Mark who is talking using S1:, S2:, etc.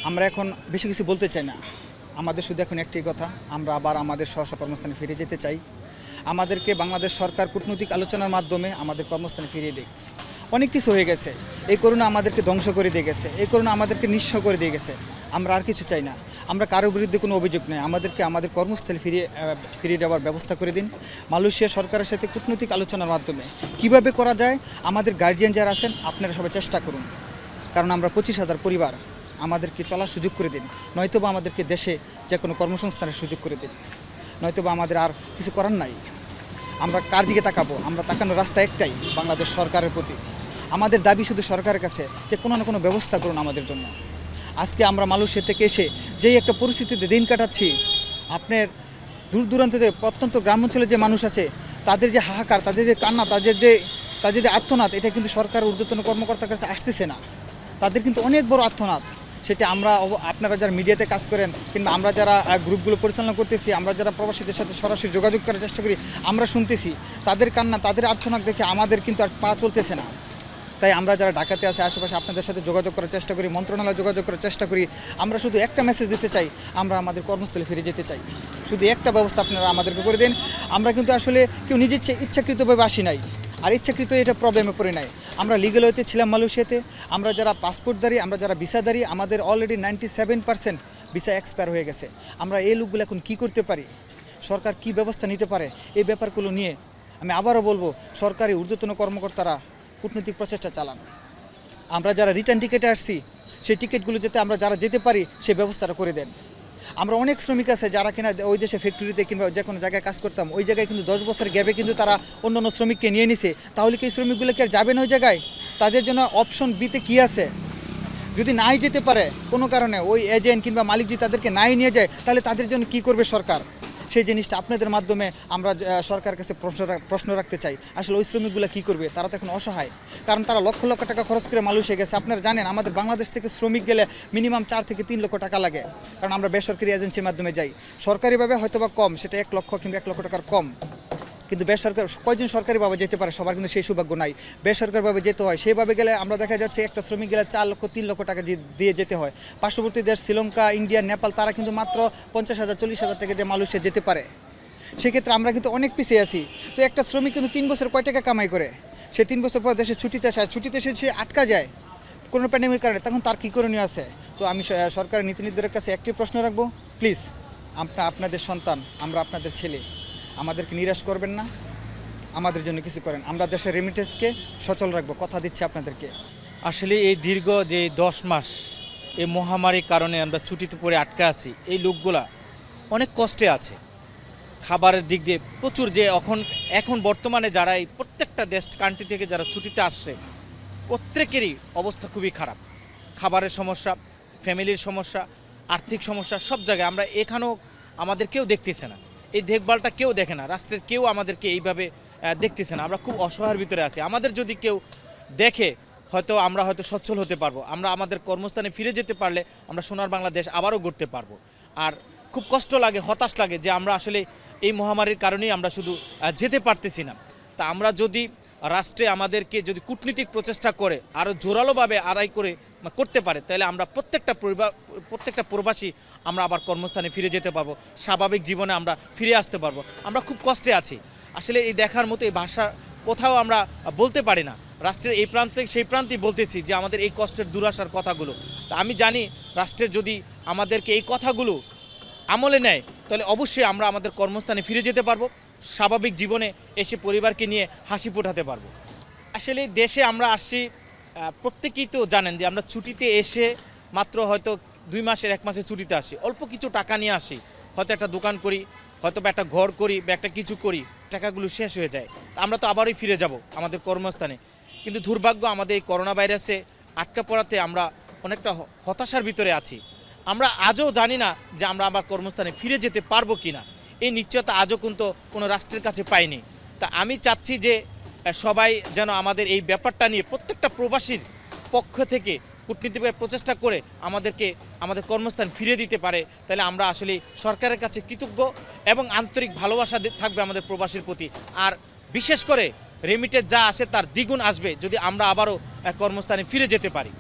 S1: আমরা এখন বেশি কিছু বলতে চাই না। আমাদের শুধু এখন একটি কথা, আমরা আবার আমাদের স্ব কর্মস্থানে ফিরে যেতে চাই। আমাদেরকে বাংলাদেশ সরকার কূটনৈতিক আলোচনার মাধ্যমে আমাদের কর্মস্থানে ফিরিয়ে দিক। অনেক কিছু হয়ে গেছে, এই করোনা আমাদেরকে ধ্বংস করে দিয়ে গেছে, এই করোনা আমাদেরকে নিঃস্ব করে দিয়ে গেছে। আমরা আর কিছু চাই না। আমরা কারোর বিরুদ্ধে কোনো অভিযোগ নেই, আমাদেরকে আমাদের কর্মস্থলে ফিরিয়ে দেওয়ার ব্যবস্থা করে দিন। মালয়েশিয়া সরকারের সাথে কূটনৈতিক আলোচনার মাধ্যমে কিভাবে করা যায়, আমাদের গার্জিয়ান যারা আছেন আপনারা সবাই চেষ্টা করুন। কারণ আমরা 25,000 পরিবার, আমাদেরকে চলার সুযোগ করে দিন, নয়তোবা আমাদেরকে দেশে যে কোনো কর্মসংস্থানের সুযোগ করে দিন, নয়তোবা আমাদের আর কিছু করার নাই। আমরা কার দিকে তাকাবো? আমরা তাকানোর রাস্তা একটাই, বাংলাদেশ সরকারের প্রতি। আমাদের দাবি শুধু সরকারের কাছে যে কোনো না কোনো ব্যবস্থা করুন আমাদের জন্য। আজকে আমরা মালয়েশিয়া থেকে এসে যেই একটা পরিস্থিতিতে দিন কাটাচ্ছি, আপনার দূর দূরান্তে প্রত্যন্ত গ্রাম অঞ্চলে যে মানুষ আছে তাদের যে হাহাকার, তাদের যে কান্না, তাদের যে আর্তনাদ, এটা কিন্তু সরকার ঊর্ধ্বতন কর্মকর্তার কাছে আসতেছে না। তাদের কিন্তু অনেক বড় আর্তনাদ। সেটা আমরা, আপনারা যারা মিডিয়াতে কাজ করেন কিংবা আমরা যারা গ্রুপগুলো পরিচালনা করতেছি, আমরা যারা প্রবাসীদের সাথে সরাসরি যোগাযোগ করার চেষ্টা করি, আমরা শুনতেছি তাদের কান্না, তাদের আর্তনাদ দেখে আমাদের কিন্তু আর পা চলতেছে না। তাই আমরা যারা ঢাকাতে আছে আশেপাশে আপনাদের সাথে যোগাযোগ করার চেষ্টা করি, মন্ত্রণালয়ে যোগাযোগ করার চেষ্টা করি। আমরা শুধু একটা মেসেজ দিতে চাই, আমরা আমাদের কর্মস্থলে ফিরে যেতে চাই। শুধু একটা ব্যবস্থা আপনারা আমাদেরকে করে দেন। আমরা কিন্তু আসলে কেউ নিজের ইচ্ছাকৃতভাবে আসি নাই, আর ইচ্ছাকৃত এটা প্রবলেমে পড়ে নাই। আমরা লিগ্যাল ওয়েতে ছিলাম মালয়েশিয়াতে। আমরা যারা পাসপোর্টধারী, আমরা যারা ভিসাধারী, আমাদের অলরেডি 97% ভিসা এক্সপায়ার হয়ে গেছে। আমরা এই লোকগুলো এখন কী করতে পারি, সরকার কি ব্যবস্থা নিতে পারে, এই ব্যাপারগুলো নিয়ে আমি আবারও বলবো, সরকারি ঊর্ধ্বতন কর্মকর্তারা কূটনৈতিক প্রচেষ্টা চালান। আমরা যারা রিটার্ন টিকেটে আসছি, সেই টিকিটগুলো যাতে আমরা যারা যেতে পারি সেই ব্যবস্থাটা করে দেন। আমরা অনেক শ্রমিক আছে যারা কিনা ওই দেশে ফ্যাক্টরিতে কিংবা যে কোনো জায়গায় কাজ করতাম, ওই জায়গায় কিন্তু 10 বছর গ্যাপে কিন্তু তারা অন্য অন্য শ্রমিককে নিয়ে নিছে। তাহলে কি এই শ্রমিকগুলো কি আর যাবে না ওই জায়গায়? তাদের জন্য অপশন বিতে কী আছে? যদি নাই যেতে পারে কোনো কারণে, ওই এজেন্ট কিংবা মালিক যদি তাদেরকে নাই নিয়ে যায়, তাহলে তাদের জন্য কি করবে সরকার? সেই জিনিসটা আপনাদের মাধ্যমে আমরা সরকারের কাছে প্রশ্ন রাখতে চাই। আসলে ওই শ্রমিকগুলো কী করবে? তারা তো এখন অসহায়, কারণ তারা লক্ষ লক্ষ টাকা খরচ করে মালয়েশিয়া গেছে। আপনারা জানেন আমাদের বাংলাদেশ থেকে শ্রমিক গেলে মিনিমাম 4 থেকে 3 লক্ষ টাকা লাগে, কারণ আমরা বেসরকারি এজেন্সির মাধ্যমে যাই। সরকারিভাবে হয়তো বা কম, সেটা 1 লক্ষ কিংবা 1 লক্ষ টাকার কম। কিন্তু বেসরকারি কয়জন সরকারিভাবে যেতে পারে? সবার কিন্তু সেই সৌভাগ্য নাই। বেসরকারিভাবে যেতে হয়, সেইভাবে গেলে আমরা দেখা যাচ্ছে একটা শ্রমিক গেলে 4 লক্ষ 3 লক্ষ টাকা দিয়ে যেতে হয়। পার্শ্ববর্তী দেশ শ্রীলঙ্কা, ইন্ডিয়া, নেপাল, তারা কিন্তু মাত্র 50,000 40,000 টাকা দিয়ে মালয়েশিয়া যেতে পারে। সেক্ষেত্রে আমরা কিন্তু অনেক পিছিয়ে আছি। তো একটা শ্রমিক কিন্তু 3 বছর কয় টাকা কামাই করে? সে 3 বছর পর দেশে ছুটিতে আসে, ছুটিতে এসে সে আটকা যায় কোনো প্যান্ডেমিকের কারণে, তখন তার কী করণীয় আছে? তো আমি সরকারের নীতি নির্ধারকের কাছে একটি প্রশ্ন রাখবো, প্লিজ আপনাদের সন্তান, আমরা আপনাদের ছেলে, আমাদেরকে নিরাশ করবেন না, আমাদের জন্য কিছু করেন। আমরা দেশের রেমিটেন্সকে সচল রাখবো, কথা দিচ্ছি আপনাদেরকে।
S2: আসলে এই দীর্ঘ যে 10 মাস এই মহামারীর কারণে আমরা ছুটিতে পড়ে আটকে আছি, এই লোকগুলা অনেক কষ্টে আছে। খাবারের দিক দিয়ে প্রচুর, যে এখন বর্তমানে যারা এই প্রত্যেকটা কান্ট্রি থেকে যারা ছুটিতে আসছে, প্রত্যেকেরই অবস্থা খুবই খারাপ। খাবারের সমস্যা, ফ্যামিলির সমস্যা, আর্থিক সমস্যা, সব জায়গায় আমরা এখানেও আমাদের কেউ দেখতেছে না, এই দেখভালটা কেউ দেখে না, রাষ্ট্রের কেউ আমাদেরকে এইভাবে দেখতেছে না। আমরা খুব অসহায়ের ভিতরে আছি। আমাদের যদি কেউ দেখে, আমরা হয়তো সচ্ছল হতে পারবো, আমরা আমাদের কর্মস্থানে ফিরে যেতে পারলে আমরা সোনার বাংলাদেশ আবারও গড়তে পারবো। আর খুব কষ্ট লাগে, হতাশ লাগে যে আমরা আসলে এই মহামারীর কারণেই আমরা শুধু যেতে পারতেছি না। তা আমরা যদি রাষ্ট্রে আমাদেরকে যদি কূটনীতিক প্রচেষ্টা করে আরও জোরালোভাবে আদায় করতে পারে, তাহলে আমরা প্রত্যেকটা প্রবাসী আমরা আবার কর্মস্থানে ফিরে যেতে পারবো, স্বাভাবিক জীবনে আমরা ফিরে আসতে পারবো। আমরা খুব কষ্টে আছি আসলে, এই দেখার মতো এই ভাষা কোথাও আমরা বলতে পারি না। রাষ্ট্রের এই প্রান্তে সেই প্রান্তেই বলতেছি যে আমাদের এই কষ্টের দুরাশার কথাগুলো। তা আমি জানি রাষ্ট্রের যদি আমাদেরকে এই কথাগুলো আমলে নেয়, তাহলে অবশ্যই আমরা আমাদের কর্মস্থানে ফিরে যেতে পারবো, স্বাভাবিক জীবনে এসে পরিবারকে নিয়ে হাসি ফোটাতে পারবো। আসলে দেশে আমরা আসছি, প্রত্যেকেই তো জানেন যে আমরা ছুটিতে এসে মাত্র হয়তো 2 মাসের 1 মাসের ছুটিতে আসি, অল্প কিছু টাকা নিয়ে আসি, হয়তো একটা দোকান করি, হয়তো বা একটা ঘর করি, বা একটা কিছু করি, টাকাগুলো শেষ হয়ে যায়। আমরা তো আবারই ফিরে যাব আমাদের কর্মস্থানে। কিন্তু দুর্ভাগ্য, আমাদের এই করোনা ভাইরাসে আটকা পড়াতে আমরা অনেকটা হতাশার ভিতরে আছি। আমরা আজও জানি না যে আমরা আবার কর্মস্থানে ফিরে যেতে পারবো কি না, এই নিশ্চয়তা আজও কিন্তু কোনো রাষ্ট্রের কাছে পাইনি। তা আমি চাচ্ছি যে সবাই যেন আমাদের এই ব্যাপারটা নিয়ে প্রত্যেকটা প্রবাসীর পক্ষ থেকে কূটনীতিক প্রচেষ্টা করে আমাদেরকে আমাদের কর্মস্থান ফিরে দিতে পারে, তাহলে আমরা আসলে সরকারের কাছে কৃতজ্ঞ এবং আন্তরিক ভালোবাসা থাকবে আমাদের প্রবাসীর প্রতি। আর বিশেষ করে রেমিটেন্স যা আসে তার দ্বিগুণ আসবে যদি আমরা আবারও কর্মস্থানে ফিরে যেতে পারি।